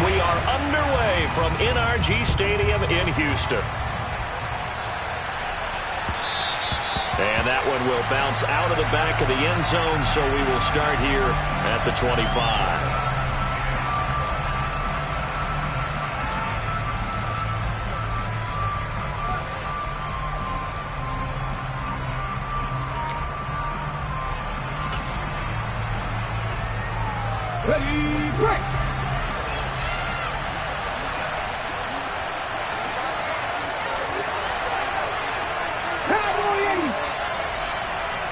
we are underway from NRG Stadium in Houston. And that one will bounce out of the back of the end zone, so we will start here at the 25. Ready, break! Cowboy 80!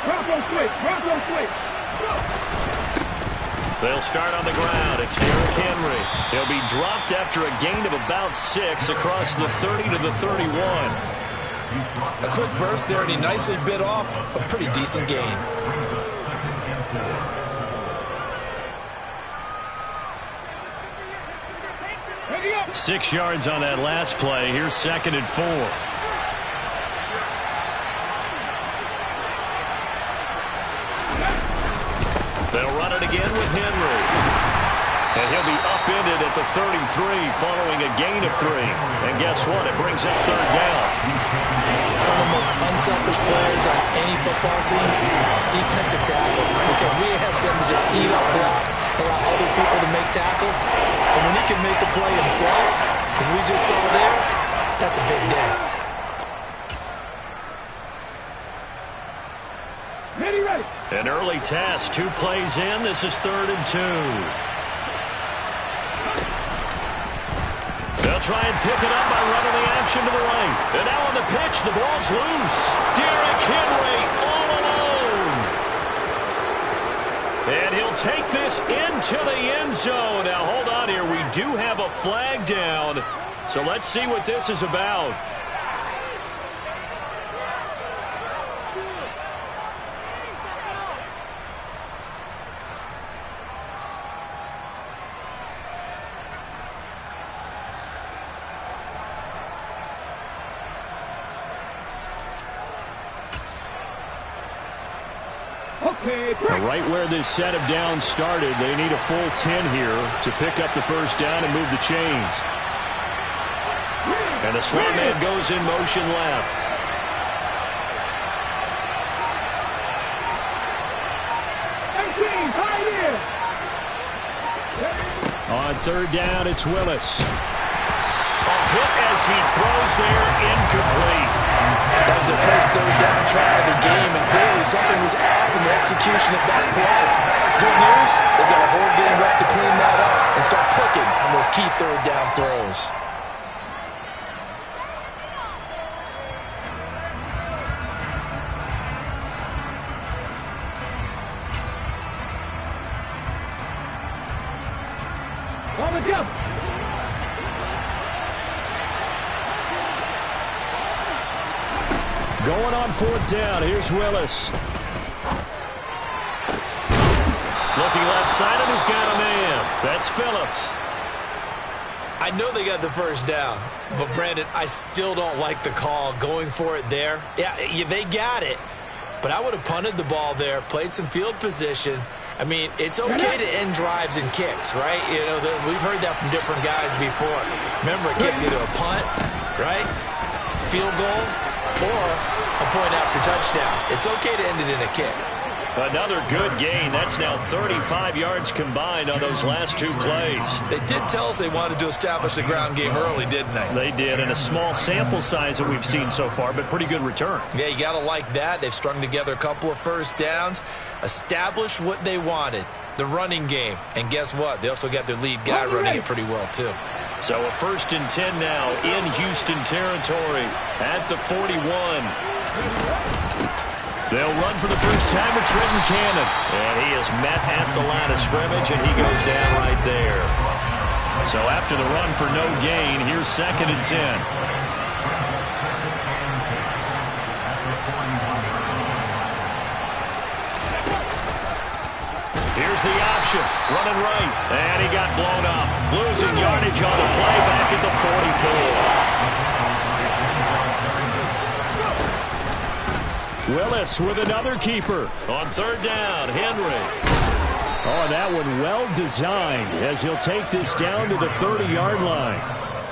Bronco switch, Bronco switch! They'll start on the ground. It's Derrick Henry. He'll be dropped after a gain of about 6 across the 30 to the 31. A quick burst there, and he nicely bit off a pretty decent gain. 6 yards on that last play. Here's 2nd and 4. They'll run it again with Henry. And he'll be upended at the 33 following a gain of 3. And guess what? It brings up 3rd down. Some of the most unselfish players on any football team, defensive tackles, because we ask them to just eat up blocks, allow other people to make tackles. And when he can make the play himself, as we just saw there, that's a big day. Ready. An early test. 2 plays in. This is 3rd and 2. They'll try and pick it up by running the option to the right. And now on the pitch, the ball's loose. Derrick Henry all alone. And he'll take this into the end zone. Now, hold on here. We do have a flag down. So let's see what this is about. Right where this set of downs started, they need a full 10 here to pick up the 1st down and move the chains. And the slot man goes in motion left. On 3rd down, it's Willis. A hit as he throws there, incomplete. That was the first 3rd down try of the game, and clearly something was off in the execution of that play. Good news, they've got a whole game left to clean that up and start clicking on those key 3rd down throws. On the jump! Going on 4th down. Here's Willis. Looking left side, and he's got a man. That's Phillips. I know they got the 1st down, but Brandon, I still don't like the call going for it there. Yeah, they got it, but I would have punted the ball there, played some field position. I mean, it's okay to end drives and kicks, right? You know, we've heard that from different guys before. Remember, a kick's either a punt, right, field goal, or a point after touchdown. It's okay to end it in a kick. Another good gain. That's now 35 yards combined on those last 2 plays. They did tell us they wanted to establish the ground game early, didn't they? They did, and a small sample size that we've seen so far, but pretty good return. Yeah, you got to like that. They've strung together a couple of 1st downs, established what they wanted, the running game. And guess what? They also got their lead guy running it pretty well, too. So a 1st and 10 now in Houston territory at the 41. They'll run for the first time with Trenton Cannon. And he is met at the line of scrimmage, and he goes down right there. So after the run for no gain, here's 2nd and 10. Here's the option, running right, and he got blown up. Losing yardage on the play back at the 44. Willis with another keeper on 3rd down. Henry. Oh, that one well designed as he'll take this down to the 30-yard line.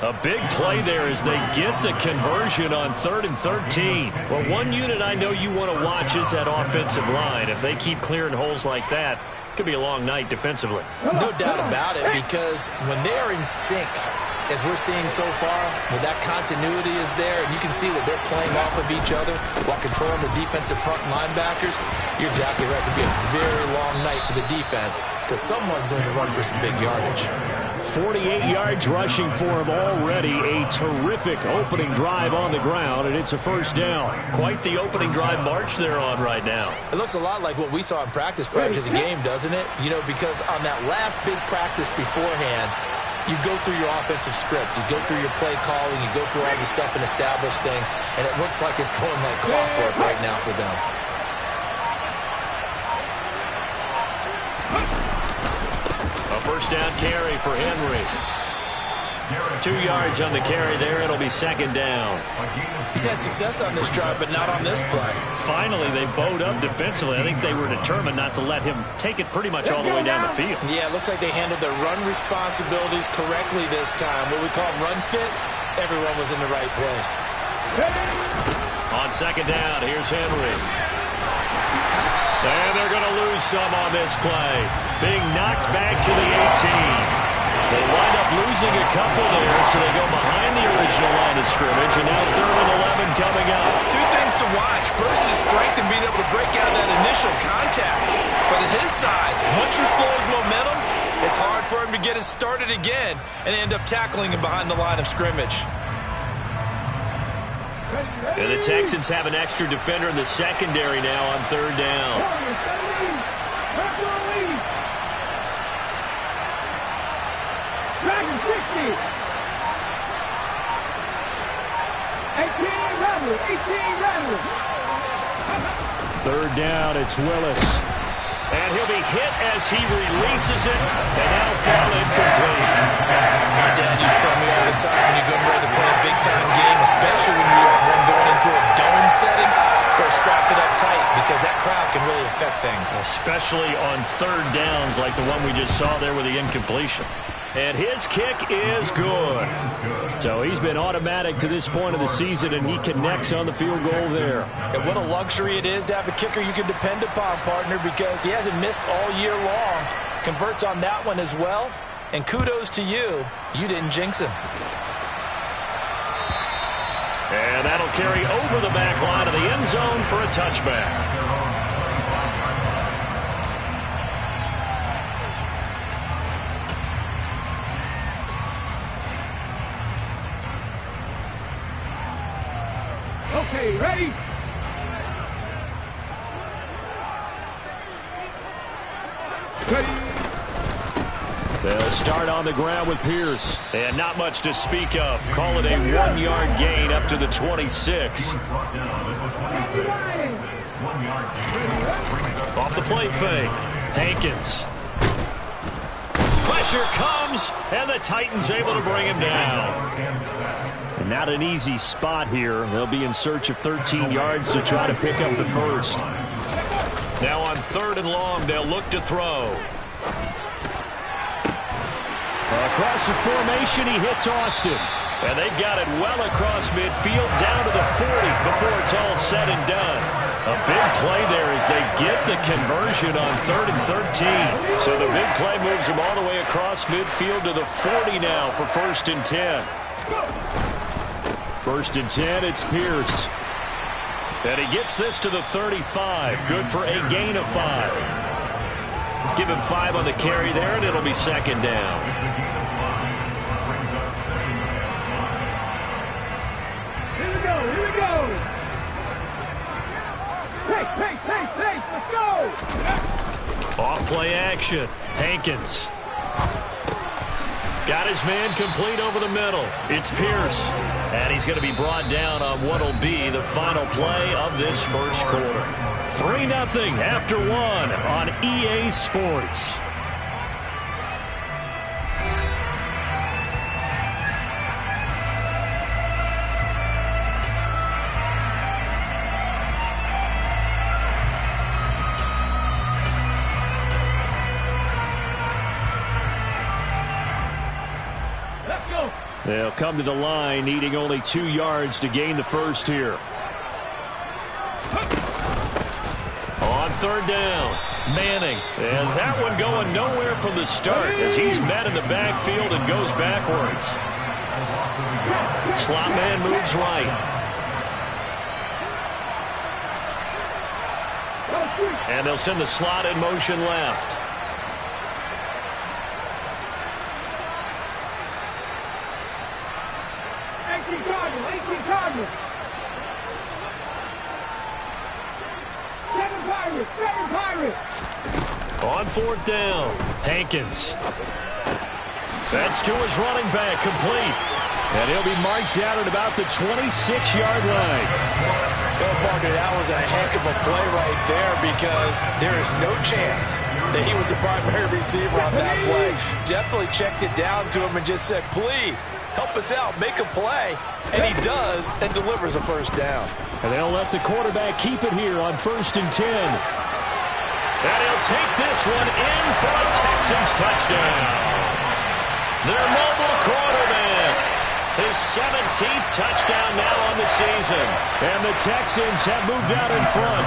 A big play there as they get the conversion on 3rd and 13. Well, one unit I know you want to watch is that offensive line. If they keep clearing holes like that, it could be a long night defensively. No doubt about it, because when they are in sync, as we're seeing so far, when that continuity is there, and you can see that they're playing off of each other while controlling the defensive front linebackers, you're exactly right. It could be a very long night for the defense because someone's going to run for some big yardage. 48 yards rushing for him already. A terrific opening drive on the ground, and it's a first down. Quite the opening drive march they're on right now. It looks a lot like what we saw in practice prior to the game, doesn't it? You know, because on that last big practice beforehand, you go through your offensive script, you go through your play calling, you go through all the stuff and establish things, and it looks like it's going like clockwork right now for them. A first down carry for Henry. 2 yards on the carry there. It'll be second down. He's had success on this drive, but not on this play. Finally, they bowed up defensively. I think they were determined not to let him take it pretty much all the way down the field. Yeah, it looks like they handled their run responsibilities correctly this time. What we call run fits, everyone was in the right place. On second down, here's Henry. And they're going to lose some on this play. Being knocked back to the 18. They wind up losing a couple there, so they go behind the original line of scrimmage, and now 3rd and 11 coming up. Two things to watch. First, his strength in being able to break out that initial contact. But at his size, once you slow his momentum, it's hard for him to get it started again and end up tackling him behind the line of scrimmage. And the Texans have an extra defender in the secondary now on 3rd down. Dragon 60. 18 Rattler. 18 Rattler. 3rd down, it's Willis. And he'll be hit as he releases it, and now fall incomplete. As my dad used to tell me all the time, when you're getting ready to play a big-time game, especially when you have one going into a dome setting, better strap it up tight because that crowd can really affect things. Especially on 3rd downs like the one we just saw there with the incompletion. And his kick is good. So he's been automatic to this point of the season, and he connects on the field goal there. And what a luxury it is to have a kicker you can depend upon, partner, because he hasn't missed all year long. Converts on that one as well. And kudos to you. You didn't jinx him. And that'll carry over the back line of the end zone for a touchback. Okay, ready? They'll start on the ground with Pierce. And not much to speak of. Call it a 1-yard gain up to the 26. Off the play fake. Hankins. Pressure comes, and the Titans able to bring him down. Not an easy spot here. They'll be in search of 13 yards to try to pick up the first. Now on 3rd and long, they'll look to throw. Across the formation, he hits Austin. And they've got it well across midfield, down to the 40 before it's all said and done. A big play there as they get the conversion on 3rd and 13. So the big play moves them all the way across midfield to the 40 now for 1st and 10. 1st and 10, it's Pierce. And he gets this to the 35. Good for a gain of 5. Give him 5 on the carry there, and it'll be 2nd down. Here we go, here we go. Pace, let's go. Off play action. Hankins. Got his man complete over the middle. It's Pierce. And he's going to be brought down on what will be the final play of this first quarter. 3-0 after 1 on EA Sports. They'll come to the line, needing only 2 yards to gain the first here. On third down, Manning. And that one going nowhere from the start as he's met in the backfield and goes backwards. Slot man moves right. And they'll send the slot in motion left. On fourth down, Hankins. That's to his running back, complete. And he'll be marked down at about the 26-yard line. Well, partner, that was a heck of a play right there because there is no chance that he was the primary receiver on that play. Definitely checked it down to him and just said, please, help us out, make a play. And he does and delivers a first down. And they'll let the quarterback keep it here on 1st and 10. And he'll take this one in for a Texans touchdown. Their mobile quarterback. His 17th touchdown now on the season. And the Texans have moved out in front.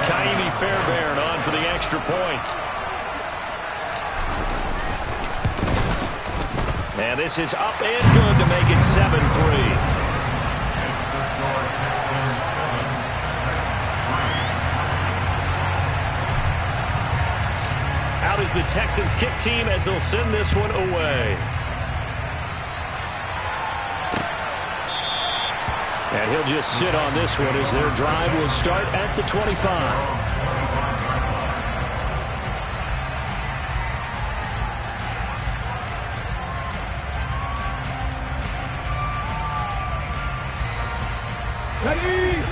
Kaimi Fairbairn on for the extra point. And this is up and good to make it 7-3. Out is the Texans kick team as they'll send this one away. And he'll just sit on this one as their drive will start at the 25.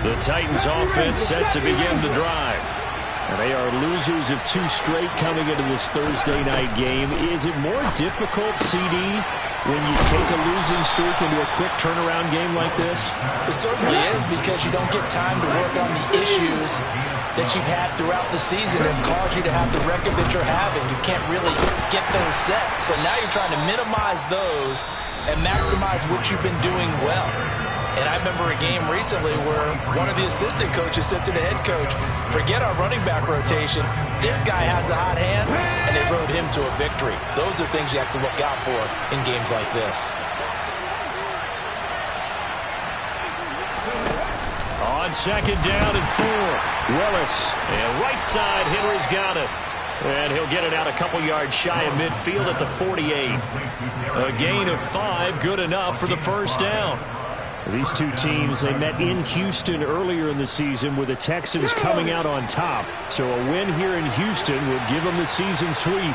The Titans offense set to begin the drive. And they are losers of 2 straight coming into this Thursday night game. Is it more difficult, CD, when you take a losing streak into a quick turnaround game like this? It certainly is because you don't get time to work on the issues that you've had throughout the season and cause you to have the record that you're having. You can't really get those set. So now you're trying to minimize those and maximize what you've been doing well. And I remember a game recently where one of the assistant coaches said to the head coach, forget our running back rotation. This guy has a hot hand, and they rode him to a victory. Those are things you have to look out for in games like this. On second down and 4, Willis. And right side, Henry's got it. And he'll get it out a couple yards shy of midfield at the 48. A gain of 5, good enough for the first down. These two teams, they met in Houston earlier in the season with the Texans coming out on top. So a win here in Houston would give them the season sweep.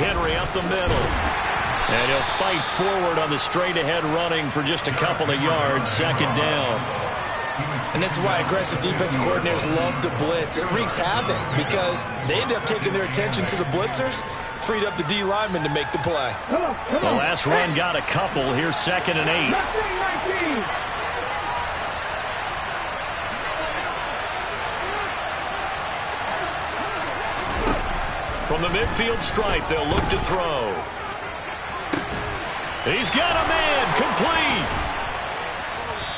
Henry up the middle. And he'll fight forward on the straight-ahead running for just a couple of yards, second down. And this is why aggressive defense coordinators love to blitz. It wreaks havoc because they end up taking their attention to the blitzers, freed up the D lineman to make the play. The last run got a couple. Here's 2nd and 8. From the midfield stripe, they'll look to throw. He's got a man, complete.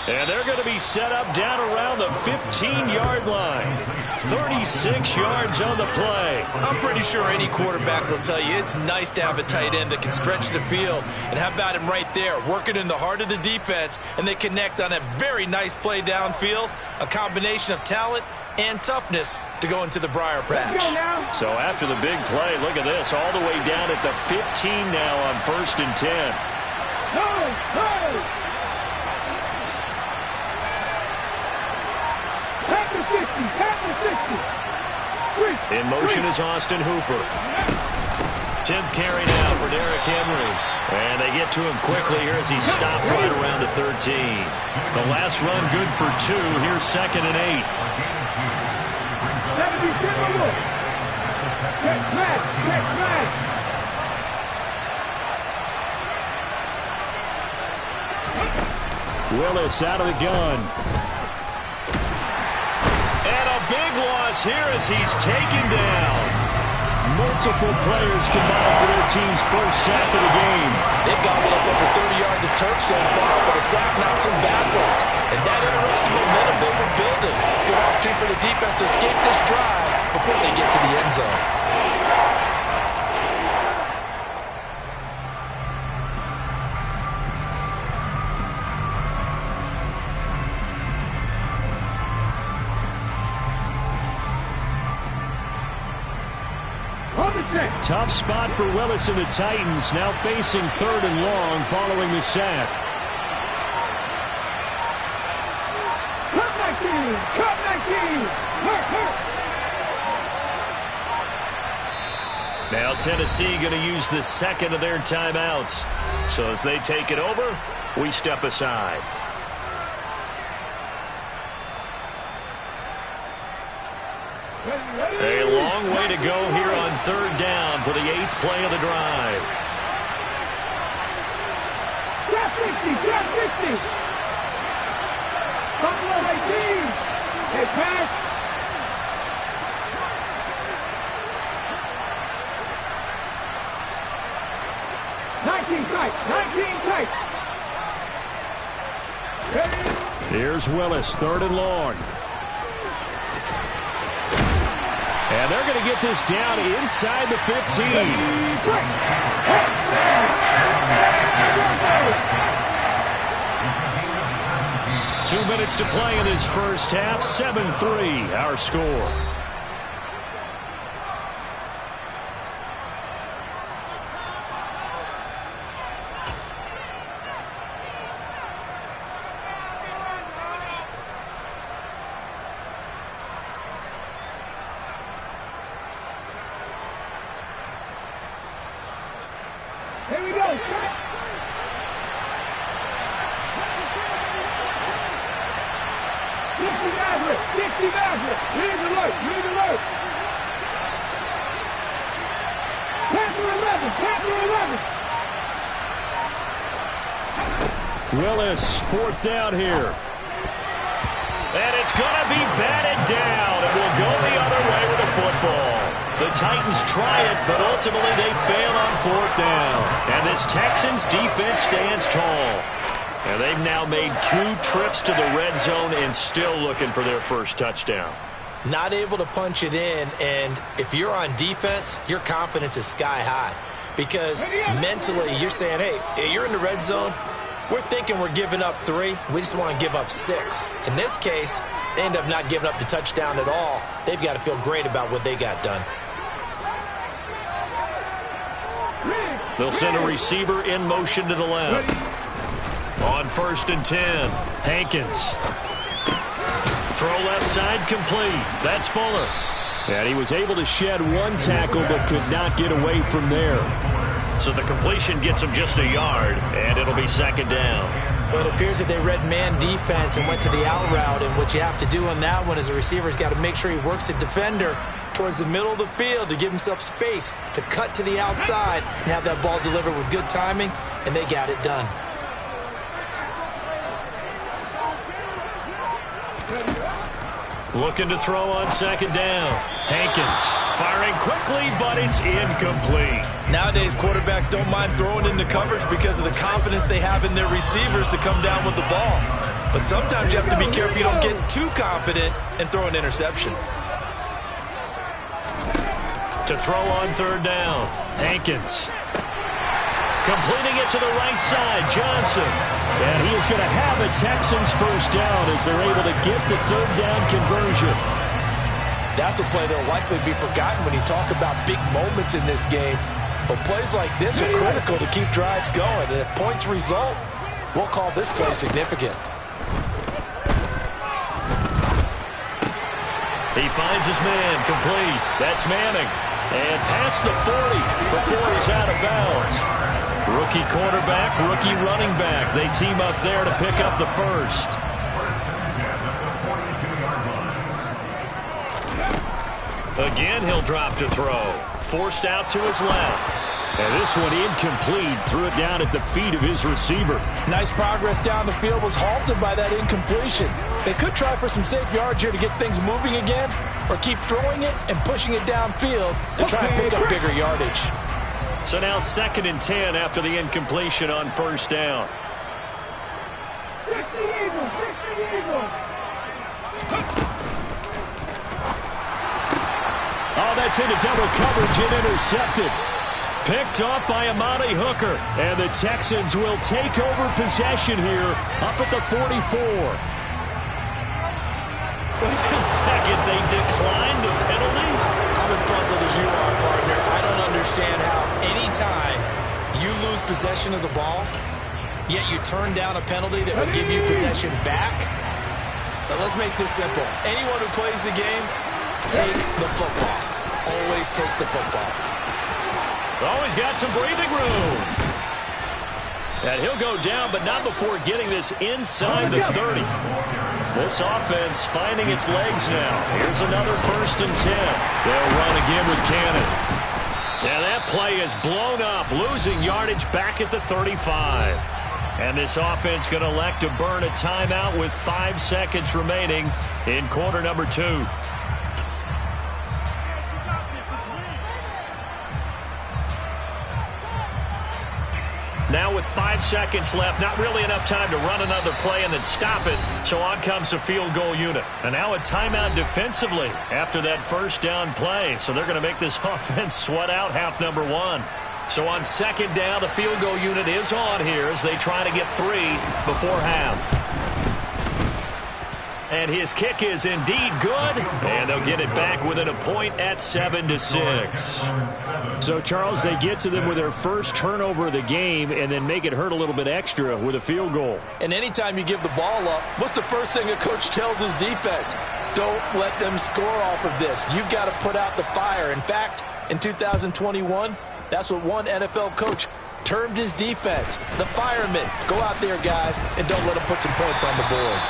And they're going to be set up down around the 15-yard line. 36 yards on the play. I'm pretty sure any quarterback will tell you it's nice to have a tight end that can stretch the field. And how about him right there, working in the heart of the defense, and they connect on a very nice play downfield, a combination of talent and toughness to go into the briar patch. So after the big play, look at this, all the way down at the 15 now on 1st and 10. In motion is Austin Hooper. 10th carry now for Derrick Henry. And they get to him quickly here as he stopped right around the 13. The last run good for 2. Here's 2nd and 8. Willis out of the gun. And a big loss here as he's taken down. Multiple players combined for their team's first sack of the game. They've gobbled up over 30 yards of turf so far, but a sack knocks them backwards. And that interrupts the momentum they were building. Good opportunity for the defense to escape this drive before they get to the end zone. Tough spot for Willis and the Titans, now facing 3rd and long following the sack. Cut 19! Cut 19! Hurt! Now Tennessee going to use the second of their timeouts. So as they take it over, we step aside. A long way to go here on 3rd down for the 8th play of the drive. Cut 60! Cut 60! Buffalo 18! Hey, pass! Here's Willis, 3rd and long. And they're going to get this down inside the 15. 2 minutes to play in this first half. 7-3, our score. Here we go. 60 Maverick. 60 Maverick. Read alert. Panther 11. Willis, 4th down here. And it's going to be batted down. It will go the other way with the football. The Titans try it, but ultimately they fail on 4th down. And this Texans defense stands tall. And they've now made 2 trips to the red zone and still looking for their first touchdown. Not able to punch it in, and if you're on defense, your confidence is sky high. Because mentally, you're saying, hey, you're in the red zone. We're thinking we're giving up 3. We just want to give up 6. In this case, they end up not giving up the touchdown at all. They've got to feel great about what they got done. They'll send a receiver in motion to the left. On 1st and 10, Hankins. Throw left side complete. That's Fuller. And he was able to shed 1 tackle but could not get away from there. So the completion gets him just a yard, and it'll be 2nd down. But it appears that they read man defense and went to the out route, and what you have to do on that one is the receiver's got to make sure he works the defender towards the middle of the field to give himself space to cut to the outside and have that ball delivered with good timing, and they got it done. Looking to throw on 2nd down. Hankins firing quickly, but it's incomplete. Nowadays, quarterbacks don't mind throwing into coverage because of the confidence they have in their receivers to come down with the ball. But sometimes you have to be careful you don't get too confident and throw an interception. To throw on 3rd down, Hankins. Completing it to the right side, Johnson. And he is going to have a Texans first down as they're able to get the 3rd down conversion. That's a play that will likely be forgotten when you talk about big moments in this game. But plays like this are critical to keep drives going. And if points result, we'll call this play significant. He finds his man complete. That's Manning. And past the 40 before he's out of bounds. Rookie quarterback, rookie running back. They team up there to pick up the first. Again, he'll drop to throw. Forced out to his left. And this one incomplete. Threw it down at the feet of his receiver. Nice progress down the field, was halted by that incompletion. They could try for some safe yards here to get things moving again, or keep throwing it and pushing it downfield to try and pick up bigger yardage. So now 2nd and 10 after the incompletion on 1st down. Oh, that's into double coverage and intercepted. Picked off by Amani Hooker. And the Texans will take over possession here up at the 44. Wait a second. They declined the penalty? I'm as puzzled as you are, partner. I don't understand how any time you lose possession of the ball, yet you turn down a penalty that would give you possession back. But let's make this simple. Anyone who plays the game, take the football. Always take the football. Always got some breathing room. And he'll go down, but not before getting this inside the 30. This offense finding its legs now. Here's another 1st and 10. They'll run again with Cannon. And that play is blown up, losing yardage back at the 35. And this offense going to elect to burn a timeout with 5 seconds remaining in quarter number 2. Now with 5 seconds left, not really enough time to run another play and then stop it. So on comes the field goal unit. And now a timeout defensively after that 1st down play. So they're going to make this offense sweat out half number 1. So on 2nd down, the field goal unit is on here as they try to get 3 before half. And his kick is indeed good. And they'll get it back within a point at 7-6. So, Charles, they get to them with their first turnover of the game and then make it hurt a little bit extra with a field goal. And anytime you give the ball up, what's the first thing a coach tells his defense? Don't let them score off of this. You've got to put out the fire. In fact, in 2021, that's what one NFL coach termed his defense, the firemen. Go out there, guys, and don't let them put some points on the board.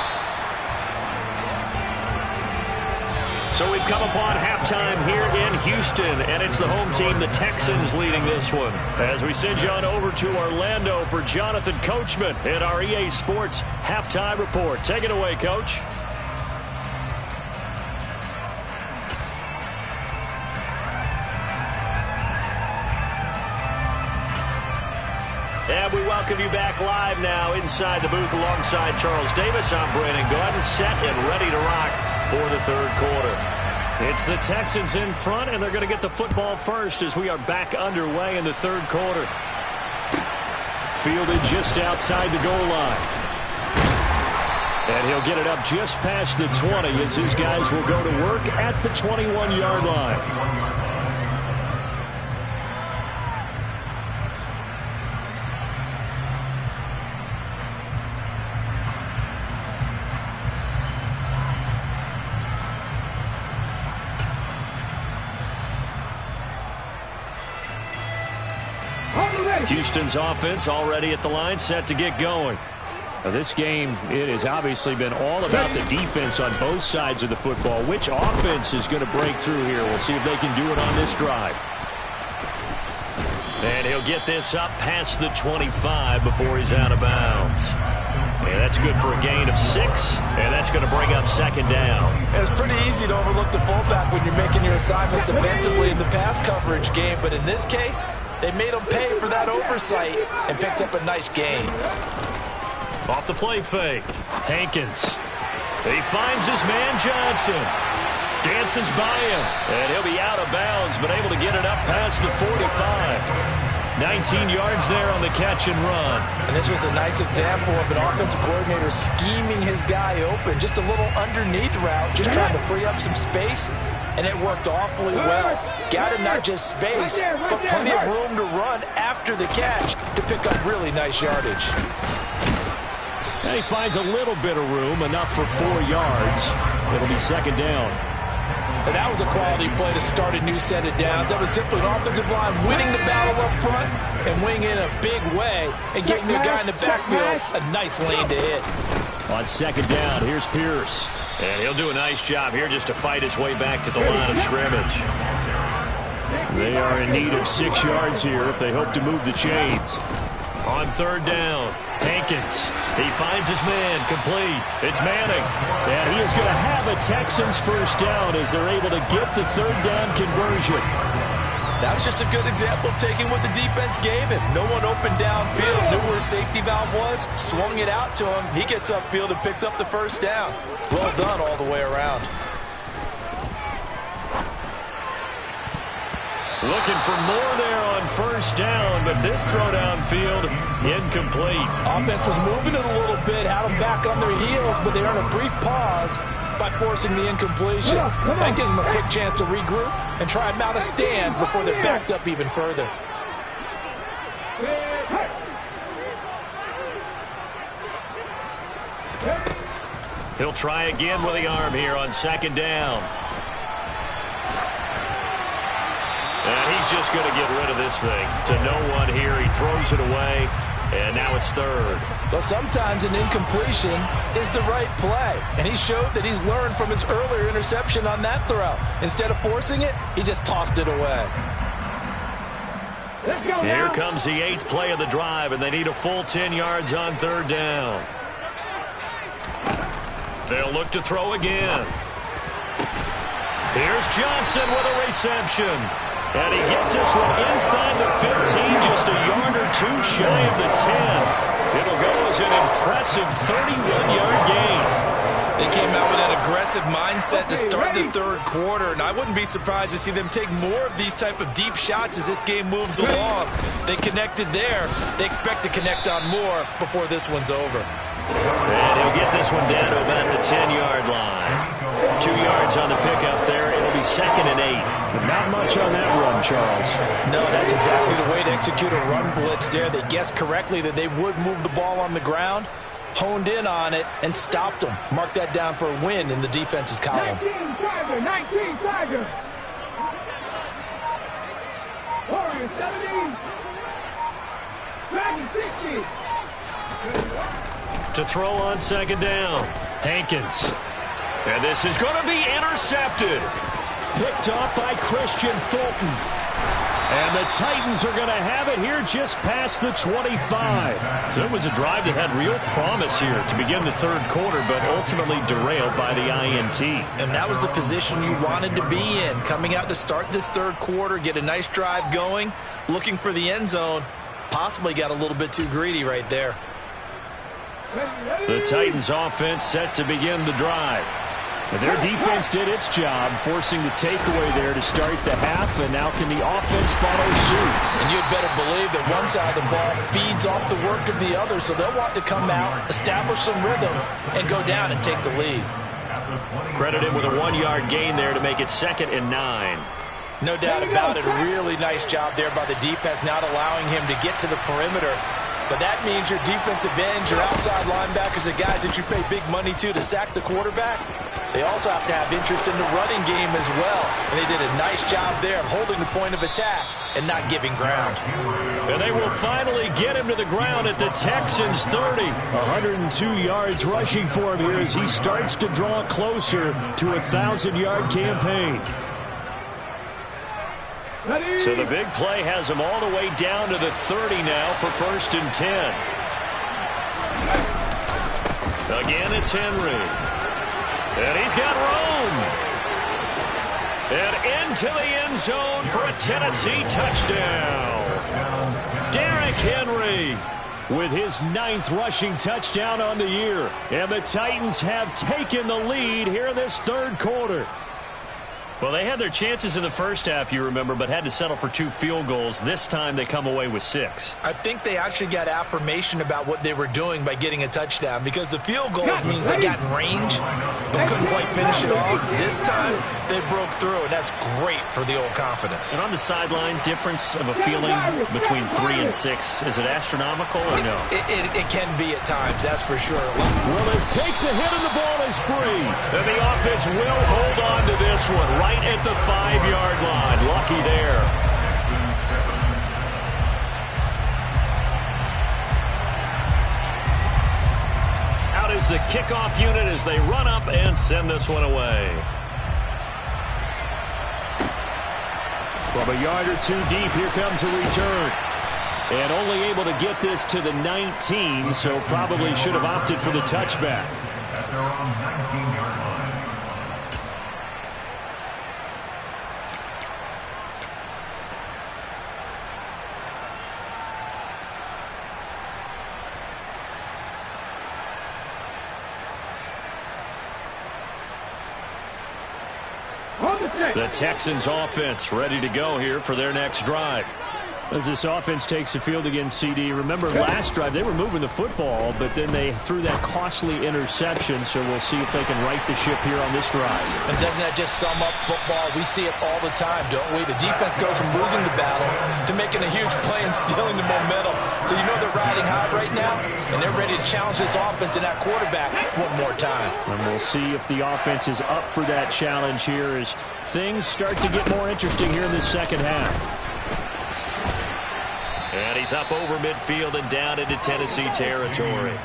So we've come upon halftime here in Houston, and it's the home team, the Texans, leading this one. As we send you on over to Orlando for Jonathan Coachman in our EA Sports Halftime Report. Take it away, Coach. And we welcome you back live now inside the booth alongside Charles Davis. I'm Brandon Gordon, set and ready to rock for the 3rd quarter. It's the Texans in front, and they're going to get the football first as we are back underway in the 3rd quarter. Fielded just outside the goal line. And he'll get it up just past the 20 as his guys will go to work at the 21-yard line. Houston's offense already at the line, set to get going. Now this game, it has obviously been all about the defense on both sides of the football. Which offense is going to break through here? We'll see if they can do it on this drive. And he'll get this up past the 25 before he's out of bounds. And that's good for a gain of 6, and that's going to bring up 2nd down. It's pretty easy to overlook the fullback when you're making your assignments defensively in the pass coverage game, but in this case, they made him pay for that oversight and picks up a nice gain. Off the play fake. Hankins. He finds his man Johnson. Dances by him. And he'll be out of bounds, but able to get it up past the 45. 19 yards there on the catch and run. And this was a nice example of an offensive coordinator scheming his guy open. Just a little underneath route, just trying to free up some space. And it worked awfully well. Got him not just space, but plenty of room to run after the catch to pick up really nice yardage. And he finds a little bit of room, enough for 4 yards. It'll be 2nd down. And that was a quality play to start a new set of downs. That was simply an offensive line winning the battle up front and winning in a big way and getting their guy in the backfield a nice lane to hit. On 2nd down, here's Pierce. And he'll do a nice job here just to fight his way back to the line of scrimmage. They are in need of 6 yards here if they hope to move the chains. On third down, Hankins. He finds his man, complete. It's Manning. And he is going to have a Texans first down as they're able to get the third down conversion. That was just a good example of taking what the defense gave him. No one opened downfield, knew where his safety valve was, swung it out to him. He gets upfield and picks up the first down. Well done all the way around. Looking for more there on first down, but this throw downfield, incomplete. Offense was moving it a little bit, had them back on their heels, but they earned a brief pause by forcing the incompletion. That gives them a quick chance to regroup and try and mount a stand before they're backed up even further. He'll try again with the arm here on second down. And he's just going to get rid of this thing to no one here. He throws it away, and now it's third. Well, sometimes an incompletion is the right play, and he showed that he's learned from his earlier interception on that throw. Instead of forcing it, he just tossed it away. Here comes the 8th play of the drive, and they need a full 10 yards on third down. They'll look to throw again. Here's Johnson with a reception. And he gets this one inside the 15, just a yard or two shy of the 10. It'll go as an impressive 31-yard gain. They came out with an aggressive mindset to start the third quarter, and I wouldn't be surprised to see them take more of these type of deep shots as this game moves along. They connected there. They expect to connect on more before this one's over. And he'll get this one down to about the 10-yard line. 2 yards on the pickup there. It'll be 2nd and 8. Not much on that run, Charles. No, that's exactly the way to execute a run blitz there. They guessed correctly that they would move the ball on the ground, honed in on it, and stopped them. Mark that down for a win in the defense's column. 19 Tiger. Warriors 70. Dragon 60. To throw on second down, Hankins. And this is going to be intercepted. Picked off by Christian Fulton. And the Titans are going to have it here just past the 25. So it was a drive that had real promise here to begin the third quarter, but ultimately derailed by the INT. And that was the position you wanted to be in. Coming out to start this third quarter, get a nice drive going, looking for the end zone. Possibly got a little bit too greedy right there. The Titans offense set to begin the drive. Their defense did its job, forcing the takeaway there to start the half, and now can the offense follow suit? And you'd better believe that one side of the ball feeds off the work of the other, so they'll want to come out, establish some rhythm, and go down and take the lead. Credit him with a 1-yard gain there to make it 2nd and 9. No doubt about it, a really nice job there by the defense, not allowing him to get to the perimeter. But that means your defensive ends, your outside linebackers, the guys that you pay big money to sack the quarterback, they also have to have interest in the running game as well. And they did a nice job there of holding the point of attack and not giving ground. And they will finally get him to the ground at the Texans 30. 102 yards rushing for him here as he starts to draw closer to a 1,000-yard campaign. So the big play has him all the way down to the 30 now for 1st and 10. Again, it's Henry. And he's got room. And into the end zone for a Tennessee touchdown. Derrick Henry with his 9th rushing touchdown on the year. And the Titans have taken the lead here in this third quarter. Well, they had their chances in the first half, you remember, but had to settle for 2 field goals. This time they come away with 6. I think they actually got affirmation about what they were doing by getting a touchdown, because the field goals means they got in range but couldn't quite finish it off. This time they broke through, and that's great for the old confidence. And on the sideline, difference of a feeling between 3 and 6, is it astronomical or no? It can be at times, that's for sure. Willis takes a hit and the ball is free. And the offense will hold on to this one right at the 5-yard line. Lucky there. Out is the kickoff unit as they run up and send this one away. From a yard or two deep, here comes a return. And only able to get this to the 19, so probably should have opted for the touchback. At their own 19-yard line. The Texans offense ready to go here for their next drive. As this offense takes the field against CD, remember last drive they were moving the football, but then they threw that costly interception, so we'll see if they can right the ship here on this drive. And doesn't that just sum up football? We see it all the time, don't we? The defense goes from losing the battle to making a huge play and stealing the momentum. So you know they're riding high right now, and they're ready to challenge this offense and that quarterback one more time. And we'll see if the offense is up for that challenge here as things start to get more interesting here in the second half. And he's up over midfield and down into Tennessee territory.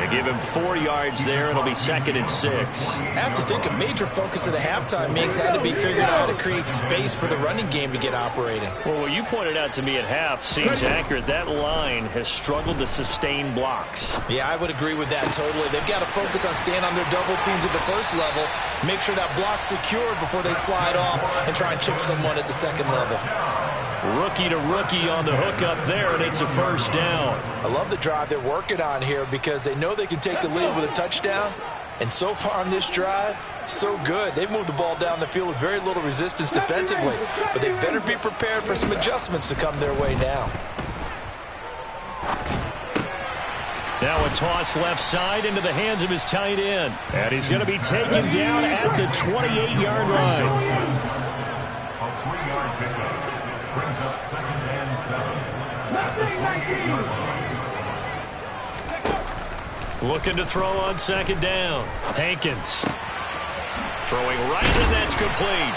They give him 4 yards there. It'll be 2nd and 6. I have to think a major focus of the halftime meetings had to be figuring out how to create space for the running game to get operating. Well, what you pointed out to me at half seems accurate. That line has struggled to sustain blocks. Yeah, I would agree with that totally. They've got to focus on staying on their double teams at the first level, make sure that block's secured before they slide off and try and chip someone at the second level. Rookie to rookie on the hook up there, and it's a first down. I love the drive they're working on here because they know they can take the lead with a touchdown. And so far on this drive, so good. They've moved the ball down the field with very little resistance defensively. But they better be prepared for some adjustments to come their way now. Now a toss left side into the hands of his tight end. And he's going to be taken down at the 28-yard line. A 3-yard pickup brings up 2nd and 7. Looking to throw on 2nd down. Hankins throwing right, and that's complete.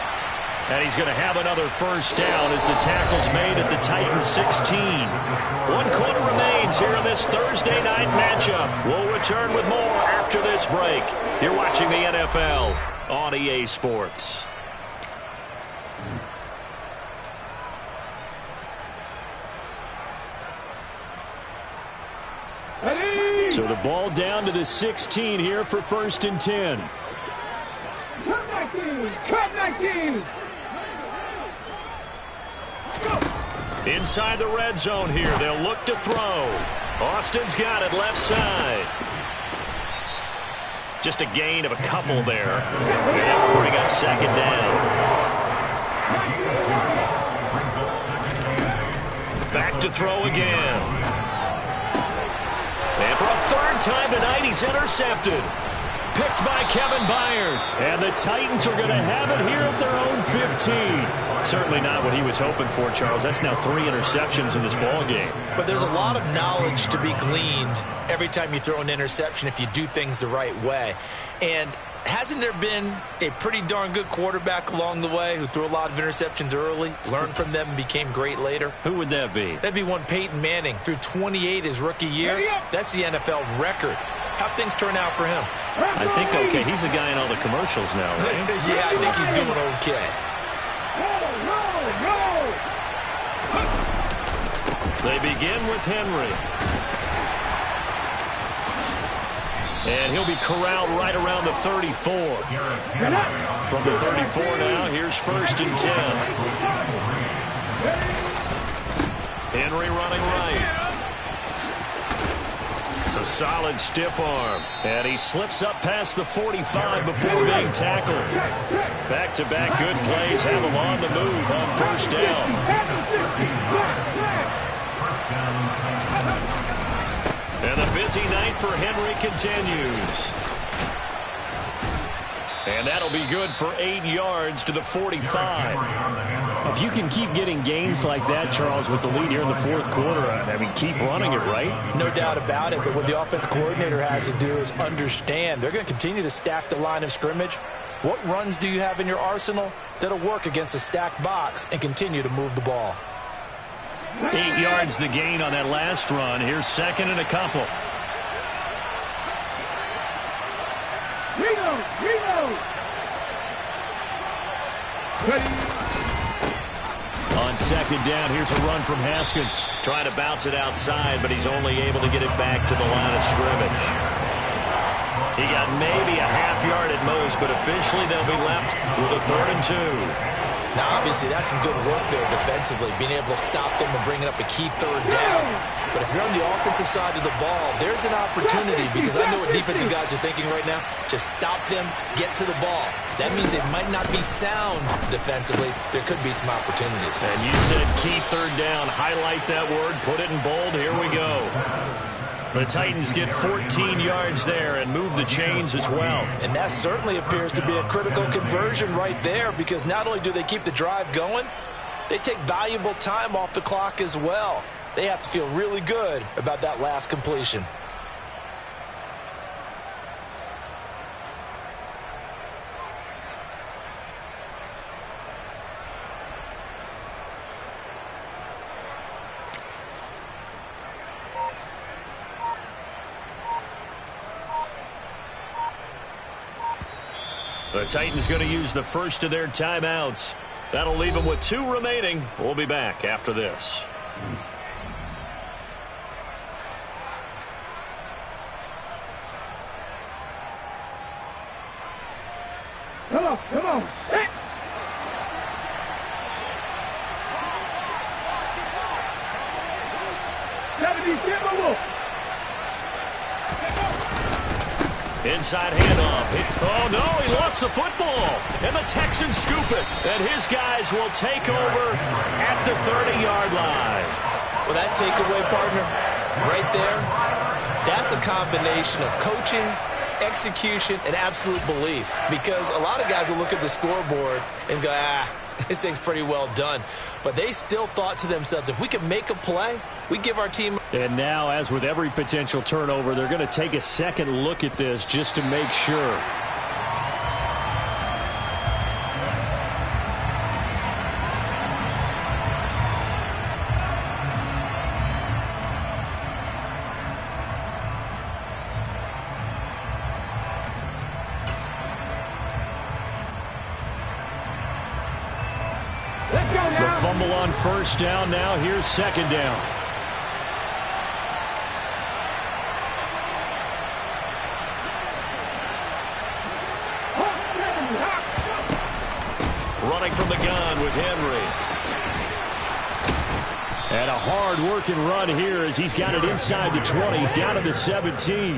And he's going to have another first down as the tackle's made at the Titans 16. 1 quarter remains here in this Thursday night matchup. We'll return with more after this break. You're watching the NFL on EA Sports. So the ball down to the 16 here for 1st and 10. Cut 19! Cut 19! Inside the red zone here. They'll look to throw. Austin's got it left side. Just a gain of a couple there. And that will bring up 2nd down. Back to throw again. And for a 3rd time tonight, he's intercepted. Picked by Kevin Byard. And the Titans are going to have it here at their own 15. Certainly not what he was hoping for, Charles. That's now 3 interceptions in this ball game. But there's a lot of knowledge to be gleaned every time you throw an interception if you do things the right way. And hasn't there been a pretty darn good quarterback along the way who threw a lot of interceptions early, learned from them, and became great later? Who would that be? That'd be one Peyton Manning. Threw 28 his rookie year. That's the NFL record. How'd things turn out for him? I think okay. He's a guy in all the commercials now, right? Yeah, I think he's doing okay. They begin with Henry. And he'll be corralled right around the 34. From the 34 now, here's 1st and 10. Henry running right. A solid stiff arm. And he slips up past the 45 before being tackled. Back-to-back good plays have him on the move on 1st down. And the busy night for Henry continues. And that'll be good for 8 yards to the 45. If you can keep getting gains like that, Charles, with the lead here in the 4th quarter, I mean, keep running it, right? No doubt about it, but what the offense coordinator has to do is understand. They're going to continue to stack the line of scrimmage. What runs do you have in your arsenal that'll work against a stacked box and continue to move the ball? 8 yards the gain on that last run. Here's 2nd and a couple. On second down, here's a run from Haskins. Trying to bounce it outside, but he's only able to get it back to the line of scrimmage. He got maybe a half yard at most, but officially they'll be left with a 3rd and 2. Now, obviously, that's some good work there defensively, being able to stop them and bringing up a key 3rd down. But if you're on the offensive side of the ball, there's an opportunity, because I know what defensive guys are thinking right now. Just stop them, get to the ball. That means they might not be sound defensively. There could be some opportunities. And you said key 3rd down. Highlight that word. Put it in bold. Here we go. The Titans get 14 yards there and move the chains as well. And that certainly appears to be a critical conversion right there, because not only do they keep the drive going, they take valuable time off the clock as well. They have to feel really good about that last completion. The Titans going to use the first of their timeouts. That'll leave them with 2 remaining. We'll be back after this. Come on. Set. Inside handoff. Oh, no, he lost the football. And the Texans scoop it. And his guys will take over at the 30-yard line. Well, that takeaway, partner, right there, that's a combination of coaching, execution, and absolute belief. Because a lot of guys will look at the scoreboard and go, this thing's pretty well done. But they still thought to themselves, if we can make a play, we give our team. And now, as with every potential turnover, they're going to take a second look at this just to make sure. The fumble on first down. Now here's second down. Running from the gun with Henry. And a hard-working run here as he's got it inside the 20, down to the 17.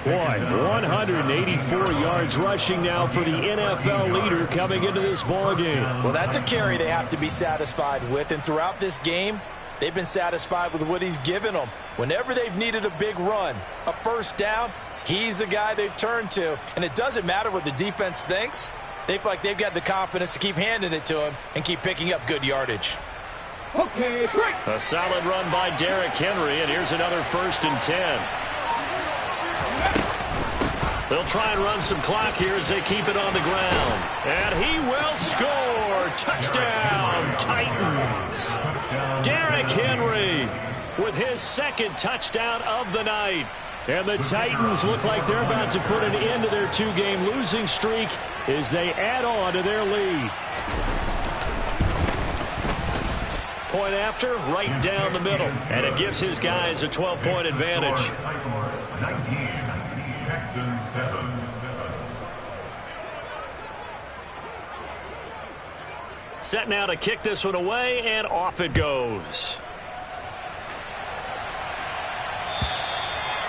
Boy, 184 yards rushing now for the NFL leader coming into this ballgame. Well, that's a carry they have to be satisfied with. And throughout this game, they've been satisfied with what he's given them. Whenever they've needed a big run, a first down, he's the guy they've turned to. And it doesn't matter what the defense thinks. They feel like they've got the confidence to keep handing it to him and keep picking up good yardage. Okay, great. A solid run by Derrick Henry, and here's another 1st and 10. They'll try and run some clock here as they keep it on the ground. And he will score. Touchdown, Titans. Derrick Henry with his 2nd touchdown of the night. And the Titans look like they're about to put an end to their 2-game losing streak as they add on to their lead. Point after, right down the middle. And it gives his guys a 12-point advantage. 19, Texans 7. Set now to kick this one away, and off it goes.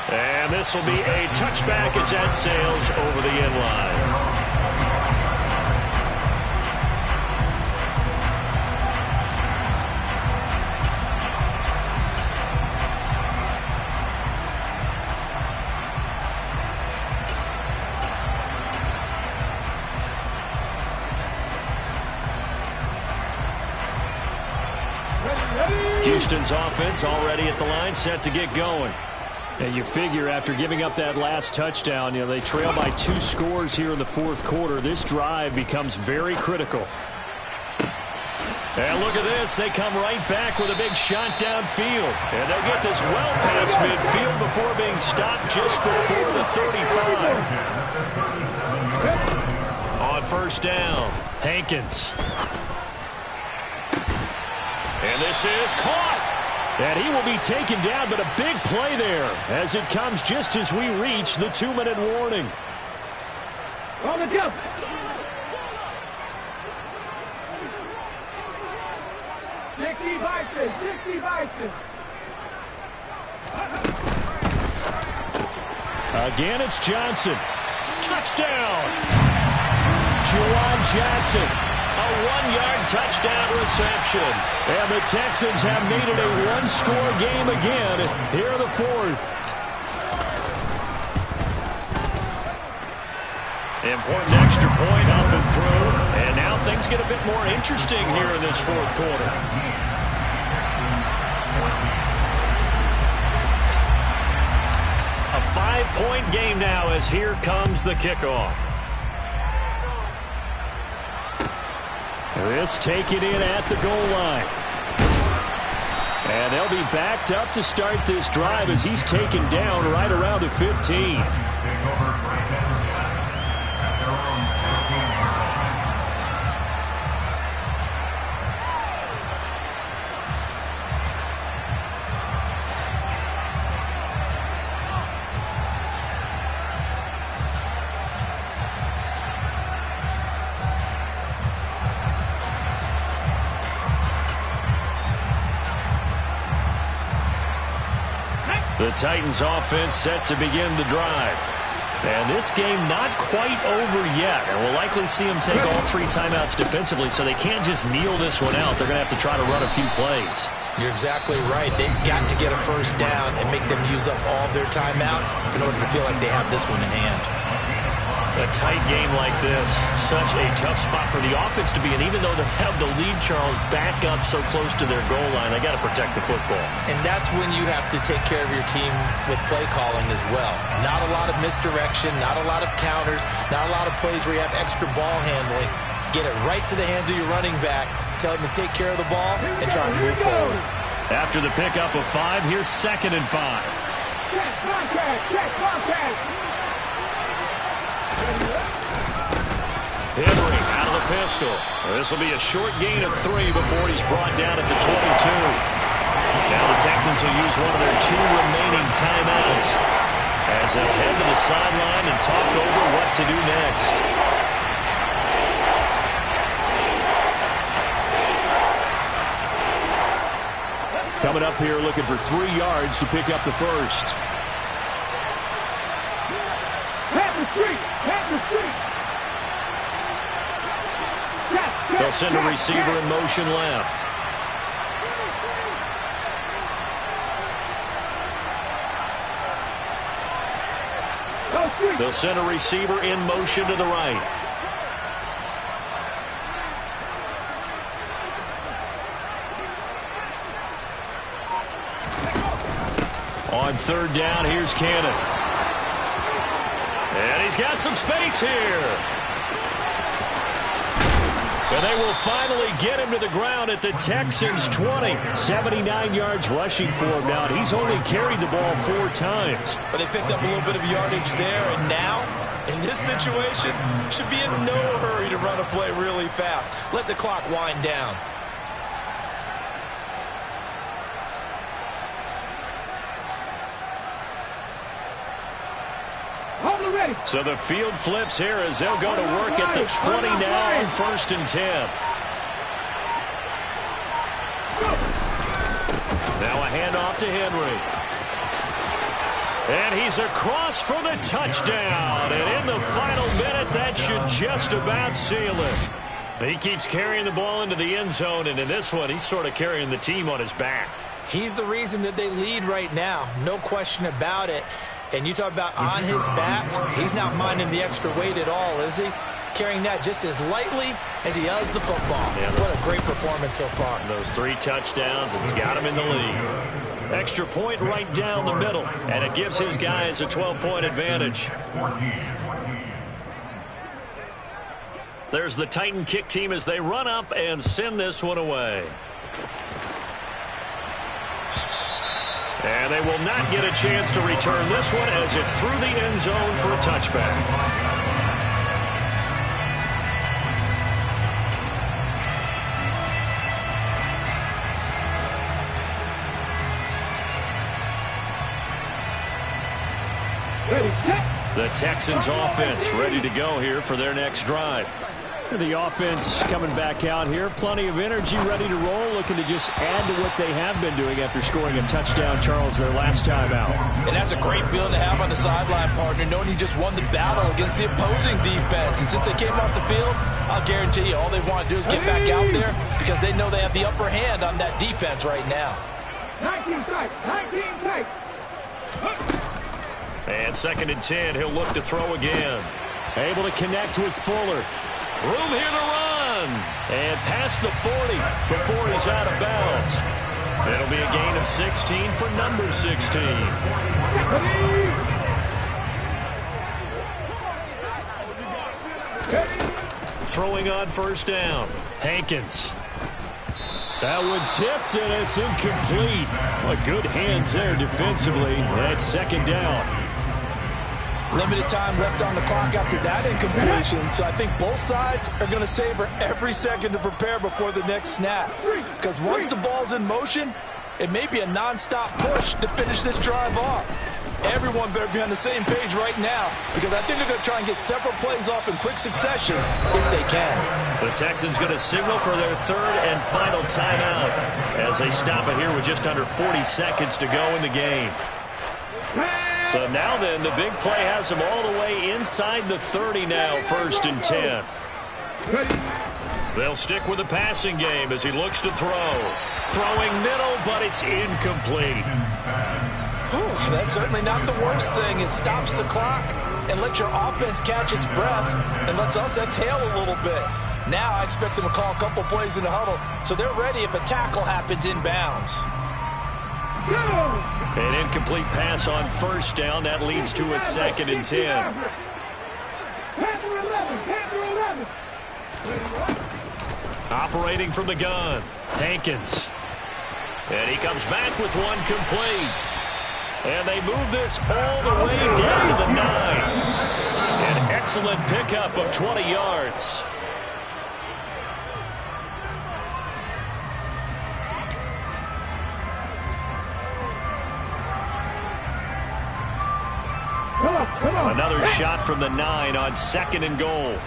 And this will be a touchback as that sails over the end line. Houston's offense already at the line, set to get going. And you figure after giving up that last touchdown, they trail by 2 scores here in the 4th quarter. This drive becomes very critical. And look at this. They come right back with a big shot downfield. And they'll get this well past midfield before being stopped just before the 35. On first down, Hankins. And this is caught. And he will be taken down, but a big play there as it comes just as we reach the 2-minute warning. On the jump. Sixty Bison. Again, it's Johnson. Touchdown! Juwan Johnson. A 1-yard touchdown reception. And the Texans have made it a one-score game again here in the fourth. Important extra point up and through. And now things get a bit more interesting here in this fourth quarter. A 5-point game now as here comes the kickoff. This taken in at the goal line. And they'll be backed up to start this drive as he's taken down right around the 15. The Titans offense set to begin the drive. And this game not quite over yet. And we'll likely see them take all 3 timeouts defensively, so they can't just kneel this one out. They're going to have to try to run a few plays. You're exactly right. They've got to get a first down and make them use up all of their timeouts in order to feel like they have this one in hand. A tight game like this, such a tough spot for the offense to be in. Even though they have the lead, Charles, back up so close to their goal line, they got to protect the football. And that's when you have to take care of your team with play calling as well. Not a lot of misdirection, not a lot of counters, not a lot of plays where you have extra ball handling. Get it right to the hands of your running back, tell him to take care of the ball, and try and move forward. After the pickup of 5, here's 2nd and 5. Check contact. Henry out of the pistol. This will be a short gain of 3 before he's brought down at the 22. Now the Texans will use one of their 2 remaining timeouts as they'll head to the sideline and talk over what to do next. Coming up here looking for 3 yards to pick up the first. Pat the street. They'll send a receiver in motion left. They'll send a receiver in motion to the right. On 3rd down, here's Cannon. And he's got some space here. And they will finally get him to the ground at the Texans' 20. 79 yards rushing for him now. And he's only carried the ball 4 times. But they picked up a little bit of yardage there, and now, in this situation, should be in no hurry to run a play really fast. Let the clock wind down. So the field flips here as they'll go to work at the 20 now on 1st and 10. Now a handoff to Henry. And he's across for the touchdown. And in the final minute, that should just about seal it. He keeps carrying the ball into the end zone, and in this one, he's sort of carrying the team on his back. He's the reason that they lead right now. No question about it. And you talk about on his back, he's not minding the extra weight at all, is he? Carrying that just as lightly as he does the football. Yeah, what a great performance so far. Those 3 touchdowns, it's got him in the lead. Extra point right down the middle, and it gives his guys a 12-point advantage. There's the Titan kick team as they run up and send this one away. And they will not get a chance to return this one as it's through the end zone for a touchback. The Texans offense ready to go here for their next drive. The offense coming back out here. Plenty of energy, ready to roll, looking to just add to what they have been doing after scoring a touchdown, Charles, their last time out. And that's a great feeling to have on the sideline, partner, knowing you just won the battle against the opposing defense. And since they came off the field, I'll guarantee you all they want to do is get back out there because they know they have the upper hand on that defense right now. 19 tight, 19 tight. And 2nd and 10, he'll look to throw again. Able to connect with Fuller. Room here to run. And past the 40 before he's out of bounds. It'll be a gain of 16 for number 16. Throwing on 1st down. Hankins. That one tipped, and it's incomplete. Well, good hands there defensively. That's 2nd down. Limited time left on the clock after that incompletion, so I think both sides are going to savor every second to prepare before the next snap. Because once the ball's in motion, it may be a nonstop push to finish this drive off. Everyone better be on the same page right now because I think they're going to try and get several plays off in quick succession if they can. The Texans going to signal for their 3rd and final timeout as they stop it here with just under 40 seconds to go in the game. So now then, the big play has them all the way inside the 30 now, 1st and 10. They'll stick with the passing game as he looks to throw. Throwing middle, but it's incomplete. That's certainly not the worst thing. It stops the clock and lets your offense catch its breath and lets us exhale a little bit. Now I expect them to call a couple plays in the huddle so they're ready if a tackle happens inbounds. An incomplete pass on 1st down. That leads to a 2nd and 10. Operating from the gun, Hankins. And he comes back with one complete. And they move this all the way down to the 9. An excellent pickup of 20 yards. Another shot from the 9 on 2nd and goal.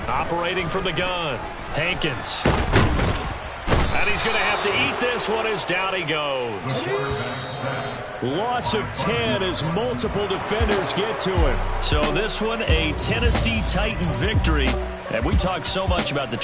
Operating from the gun, Hankins. And he's going to have to eat this one as down he goes. Loss of 10 as multiple defenders get to him. So this one, a Tennessee Titan victory. And we talked so much about the